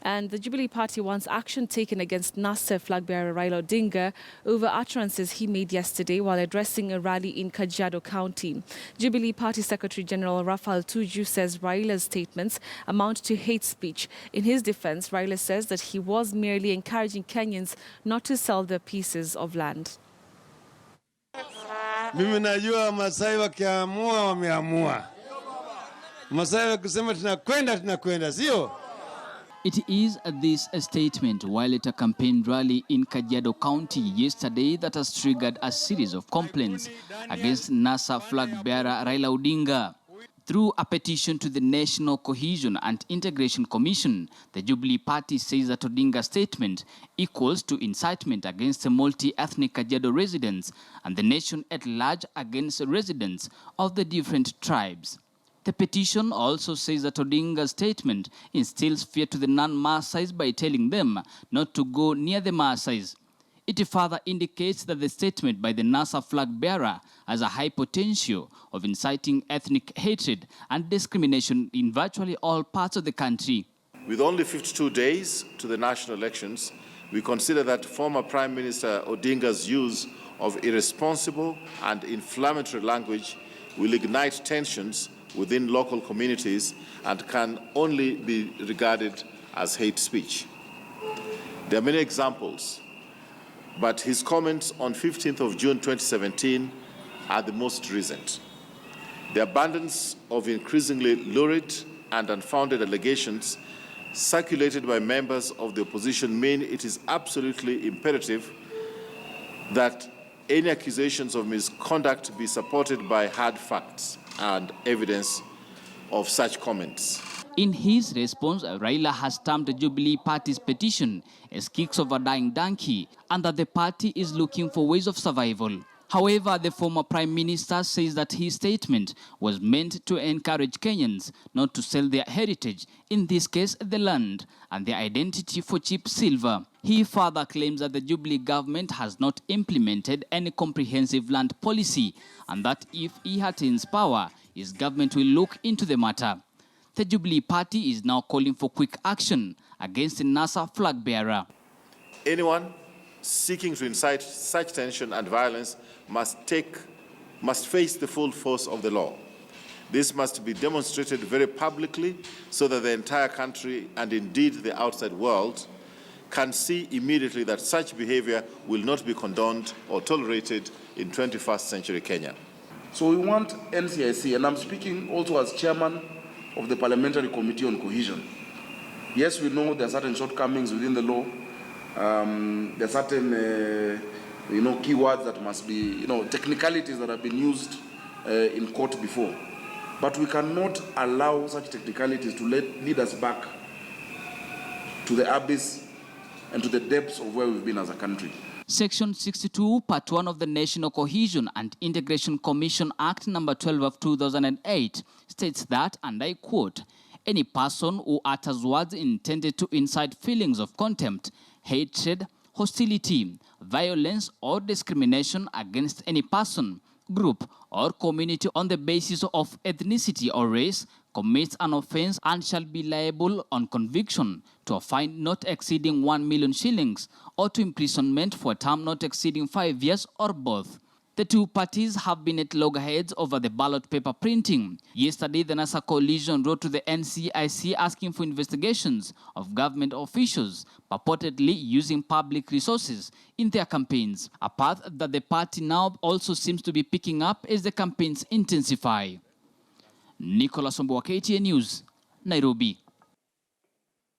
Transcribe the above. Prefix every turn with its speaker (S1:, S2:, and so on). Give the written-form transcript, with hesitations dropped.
S1: And the Jubilee Party wants action taken against NASA flag bearer Raila Odinga over utterances he made yesterday while addressing a rally in Kajiado County. Jubilee Party Secretary General Rafael Tuju says Raila's statements amount to hate speech. In his defense, Raila says that he was merely encouraging Kenyans not to sell their pieces of land.
S2: Mimi najua Masai wakiamua wameamua. Masai wakisema tunakwenda, sio?
S3: It is this statement while at a campaign rally in Kajiado County yesterday that has triggered a series of complaints against NASA flag bearer Raila Odinga. Through a petition to the National Cohesion and Integration Commission, the Jubilee Party says that Odinga's statement equals to incitement against the multi-ethnic Kajiado residents and the nation at large against residents of the different tribes. The petition also says that Odinga's statement instills fear to the non-Maasais by telling them not to go near the Maasais. It further indicates that the statement by the NASA flag bearer has a high potential of inciting ethnic hatred and discrimination in virtually all parts of the country.
S4: With only 52 days to the national elections, we consider that former Prime Minister Odinga's use of irresponsible and inflammatory language will ignite tensions within local communities and can only be regarded as hate speech. There are many examples, but his comments on 15th of June 2017 are the most recent. The abundance of increasingly lurid and unfounded allegations circulated by members of the opposition mean it is absolutely imperative that any accusations of misconduct be supported by hard facts and evidence of such comments.
S3: In his response, Raila has termed the Jubilee Party's petition as kicks of a dying donkey and that the party is looking for ways of survival. However, the former Prime Minister says that his statement was meant to encourage Kenyans not to sell their heritage, in this case the land, and their identity for cheap silver. He further claims that the Jubilee government has not implemented any comprehensive land policy and that if he attains power, his government will look into the matter. The Jubilee Party is now calling for quick action against the NASA flag bearer.
S4: Anyone seeking to incite such tension and violence must face the full force of the law. This must be demonstrated very publicly so that the entire country and indeed the outside world can see immediately that such behavior will not be condoned or tolerated in 21st century Kenya.
S5: So we want NCIC, and I'm speaking also as chairman of the Parliamentary Committee on Cohesion. Yes, we know there are certain shortcomings within the law. There are certain, keywords that must be, technicalities that have been used in court before. But we cannot allow such technicalities to lead us back to the abyss and to the depths of where we've been as a country.
S3: Section 62, Part 1 of the National Cohesion and Integration Commission Act number 12 of 2008 states that, and I quote, any person who utters words intended to incite feelings of contempt, hatred, hostility, violence, or discrimination against any person, group, or community on the basis of ethnicity or race commits an offense and shall be liable on conviction to a fine not exceeding 1 million shillings or to imprisonment for a term not exceeding 5 years or both. The two parties have been at loggerheads over the ballot paper printing. Yesterday, the NASA coalition wrote to the NCIC asking for investigations of government officials purportedly using public resources in their campaigns, a path that the party now also seems to be picking up as the campaigns intensify. Nicholas Ombo, KTN News, Nairobi.